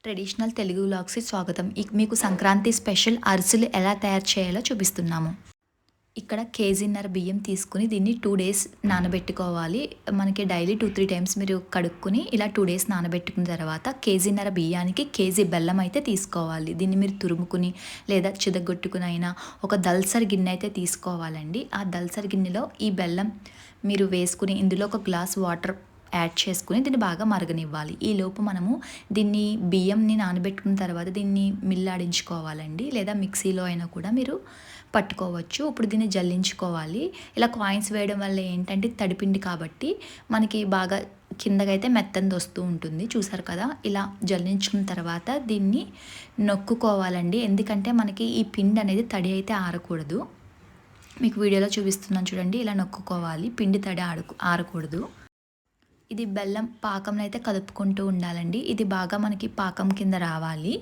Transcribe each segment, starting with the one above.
Traditional Telugu వ్లాగ్స్కి స్వాగతం. మీకు Sankranti special అరిసెలు ఎలా తయారు చేయాలో చూపిస్తున్నాము. ఇక్కడ కేజీన్నర బియ్యం తీసుకుని దీన్ని 2 డేస్ నానబెట్టుకోవాలి. మనకి డైలీ 2-3 టైమ్స్ మీరు కడుక్కుని ఇలా 2 డేస్ నానబెట్టుకున్న తర్వాత కేజీన్నర బియ్యానికి కేజీ బెల్లం అయితే తీసుకోవాలి. దీన్ని మీరు తురుముకుని లేదా చిదగొట్టుకుని అయినా ఒక దల్సరి గిన్నె అయితే తీసుకోవాలండి. ఆ దల్సరి గిన్నెలో ఈ బెల్లం మీరు వేసుకుని ఇందులో ఒక గ్లాస్ వాటర్ యాడ్ చేసుకుని దీన్ని బాగా మరగనివ్వాలి. ఈలోపు మనము దీన్ని బియ్యంని నానబెట్టుకున్న తర్వాత దీన్ని మిల్లాడించుకోవాలండి, లేదా మిక్సీలో అయినా కూడా మీరు పట్టుకోవచ్చు. ఇప్పుడు దీన్ని జల్లించుకోవాలి. ఇలా కాయిన్స్ వేయడం వల్ల ఏంటంటే తడిపిండి కాబట్టి మనకి బాగా కిందకైతే మెత్తంది వస్తూ ఉంటుంది. చూసారు కదా, ఇలా జల్లించుకున్న తర్వాత దీన్ని నొక్కుకోవాలండి. ఎందుకంటే మనకి ఈ పిండి అనేది తడి అయితే ఆరకూడదు. మీకు వీడియోలో చూపిస్తున్నాను చూడండి, ఇలా నొక్కుకోవాలి. పిండి తడి ఆరకూడదు. ఇది బెల్లం పాకంలో అయితే కలుపుకుంటూ ఉండాలండి. ఇది బాగా మనకి పాకం కింద రావాలి.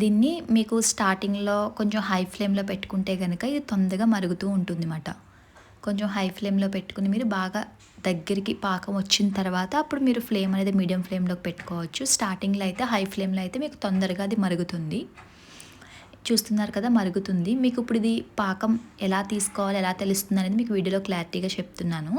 దీన్ని మీకు స్టార్టింగ్లో కొంచెం హై ఫ్లేమ్లో పెట్టుకుంటే కనుక ఇది తొందరగా మరుగుతూ ఉంటుంది అన్నమాట. కొంచెం హై ఫ్లేమ్లో పెట్టుకుని మీరు బాగా దగ్గరికి పాకం వచ్చిన తర్వాత అప్పుడు మీరు ఫ్లేమ్ అనేది మీడియం ఫ్లేమ్లోకి పెట్టుకోవచ్చు. స్టార్టింగ్లో అయితే హై ఫ్లేమ్లో అయితే మీకు తొందరగా అది మరుగుతుంది. చూస్తున్నారు కదా, మరుగుతుంది. మీకు ఇప్పుడు ఇది పాకం ఎలా తీసుకోవాలి, ఎలా తెలుస్తుంది అనేది మీకు వీడియోలో క్లారిటీగా చెప్తున్నాను.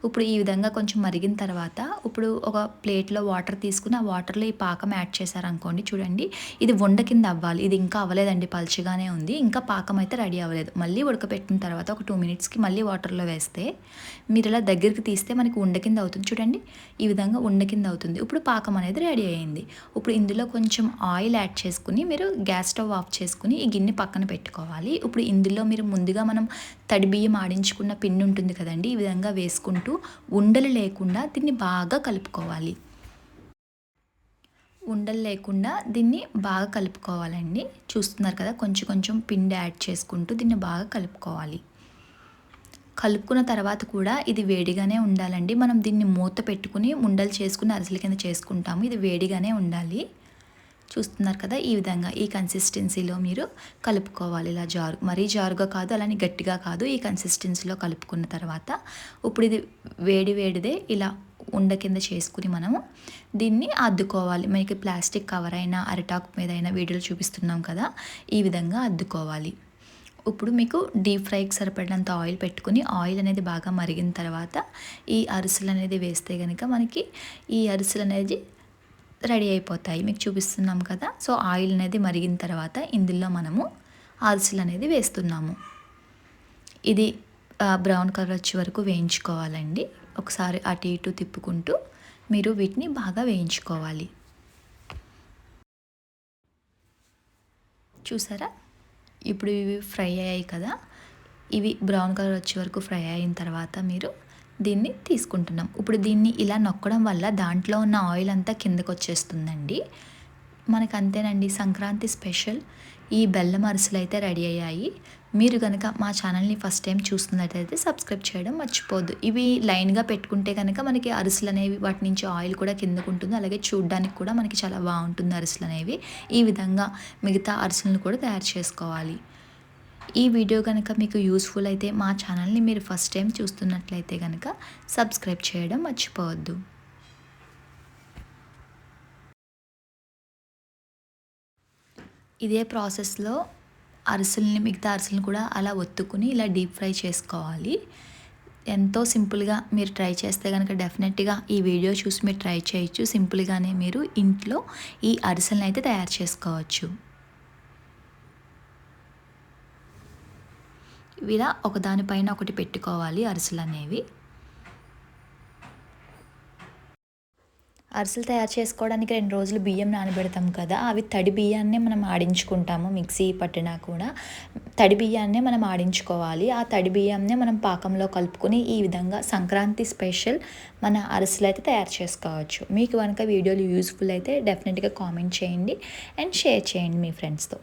ఇప్పుడు ఈ విధంగా కొంచెం మరిగిన తర్వాత ఇప్పుడు ఒక ప్లేట్లో వాటర్ తీసుకుని ఆ వాటర్లో ఈ పాకం యాడ్ చేశారనుకోండి, చూడండి ఇది వండ కింద అవ్వాలి. ఇది ఇంకా అవ్వలేదండి, పలుచగానే ఉంది. ఇంకా పాకం అయితే రెడీ అవ్వలేదు. మళ్ళీ ఉడకపెట్టిన తర్వాత ఒక 2 మినిట్స్కి మళ్ళీ వాటర్లో వేస్తే మీరు ఇలా దగ్గరికి తీస్తే మనకి ఉండ కింద అవుతుంది. చూడండి, ఈ విధంగా ఉండ కింద అవుతుంది. ఇప్పుడు పాకం అనేది రెడీ అయ్యింది. ఇప్పుడు ఇందులో కొంచెం ఆయిల్ యాడ్ చేసుకుని మీరు గ్యాస్ స్టవ్ ఆఫ్ చేసుకుని ఈ గిన్నె పక్కన పెట్టుకోవాలి. ఇప్పుడు ఇందులో మీరు ముందుగా మనం తడి బియ్యం ఆడించుకున్న పిండి ఉంటుంది కదండి, ఈ విధంగా వేసుకుంటూ ఉండలు లేకుండా దీన్ని బాగా కలుపుకోవాలి. ఉండలు లేకుండా దీన్ని బాగా కలుపుకోవాలండి. చూస్తున్నారు కదా, కొంచెం కొంచెం పిండి యాడ్ చేసుకుంటూ దీన్ని బాగా కలుపుకోవాలి. కలుపుకున్న తర్వాత కూడా ఇది వేడిగానే ఉండాలండి. మనం దీన్ని మూత పెట్టుకుని ఉండలు చేసుకుని అరిసెల కింద చేసుకుంటాము. ఇది వేడిగానే ఉండాలి. చూస్తున్నారు కదా, ఈ విధంగా ఈ కన్సిస్టెన్సీలో మీరు కలుపుకోవాలి. ఇలా మరీ జారుగా కాదు, అలానే గట్టిగా కాదు, ఈ కన్సిస్టెన్సీలో కలుపుకున్న తర్వాత ఇప్పుడు ఇది వేడిదే ఇలా ఉండ కింద చేసుకుని మనము దీన్ని అద్దుకోవాలి. మనకి ప్లాస్టిక్ కవర్ అయినా అరిటాకు మీద అయినా వీడియోలు చూపిస్తున్నాం కదా, ఈ విధంగా అద్దుకోవాలి. ఇప్పుడు మీకు డీప్ ఫ్రైకి సరిపడినంత ఆయిల్ పెట్టుకుని ఆయిల్ అనేది బాగా మరిగిన తర్వాత ఈ అరిసెలు అనేది వేస్తే కనుక మనకి ఈ అరిసెలు అనేది రెడీ అయిపోతాయి. మీకు చూపిస్తున్నాం కదా. సో ఆయిల్ అనేది మరిగిన తర్వాత ఇందులో మనము అరిసెలు అనేది వేస్తున్నాము. ఇది బ్రౌన్ కలర్ వచ్చే వరకు వేయించుకోవాలండి. ఒకసారి అటు ఇటు తిప్పుకుంటూ మీరు వీటిని బాగా వేయించుకోవాలి. చూసారా, ఇప్పుడు ఇవి ఫ్రై అయ్యాయి కదా, ఇవి బ్రౌన్ కలర్ వచ్చే వరకు ఫ్రై అయిన తర్వాత మీరు దీన్ని తీసుకుంటున్నాం. ఇప్పుడు దీన్ని ఇలా నొక్కడం వల్ల దాంట్లో ఉన్న ఆయిల్ అంతా కిందకు వచ్చేస్తుందండి. మనకు అంతేనండి, సంక్రాంతి స్పెషల్ ఈ బెల్లం అరిసెలు అయితే రెడీ అయ్యాయి. మీరు కనుక మా ఛానల్ని ఫస్ట్ టైం చూస్తున్నట్టయితే సబ్స్క్రైబ్ చేయడం మర్చిపోద్దు. ఇవి లైన్గా పెట్టుకుంటే కనుక మనకి అరిసెలు అనేవి వాటి నుంచి ఆయిల్ కూడా కిందకు ఉంటుంది. అలాగే చూడడానికి కూడా మనకి చాలా బాగుంటుంది అరిసెలు అనేవి. ఈ విధంగా మిగతా అరిసెలను కూడా తయారు చేసుకోవాలి. ఈ వీడియో కనుక మీకు యూస్ఫుల్ అయితే మా ఛానల్ని మీరు ఫస్ట్ టైం చూస్తున్నట్లయితే కనుక సబ్స్క్రైబ్ చేయడం మర్చిపోవద్దు. ఇదే ప్రాసెస్లో మిగతా అరిసెలను కూడా అలా ఒత్తుకుని ఇలా డీప్ ఫ్రై చేసుకోవాలి. ఎంతో సింపుల్గా మీరు ట్రై చేస్తే కనుక డెఫినెట్గా ఈ వీడియో చూసి మీరు ట్రై చేయొచ్చు. సింపుల్గానే మీరు ఇంట్లో ఈ అరిసెలను అయితే తయారు చేసుకోవచ్చు. ఇలా ఒకదానిపైన ఒకటి పెట్టుకోవాలి అరిసెలు అనేవి. అరిసెలు తయారు చేసుకోవడానికి 2 రోజులు బియ్యం నానబెడతాం కదా, అవి తడి బియ్యాన్నే మనం ఆడించుకుంటాము. మిక్సీ పట్టినా కూడా తడి బియ్యాన్నే మనం ఆడించుకోవాలి. ఆ తడి బియ్యాన్నే మనం పాకంలో కలుపుకొని ఈ విధంగా సంక్రాంతి స్పెషల్ మన అరిసెలు అయితే తయారు చేసుకోవచ్చు. మీకు కనుక వీడియోలు యూస్ఫుల్ అయితే డెఫినెట్గా కామెంట్ చేయండి అండ్ షేర్ చేయండి మీ ఫ్రెండ్స్తో.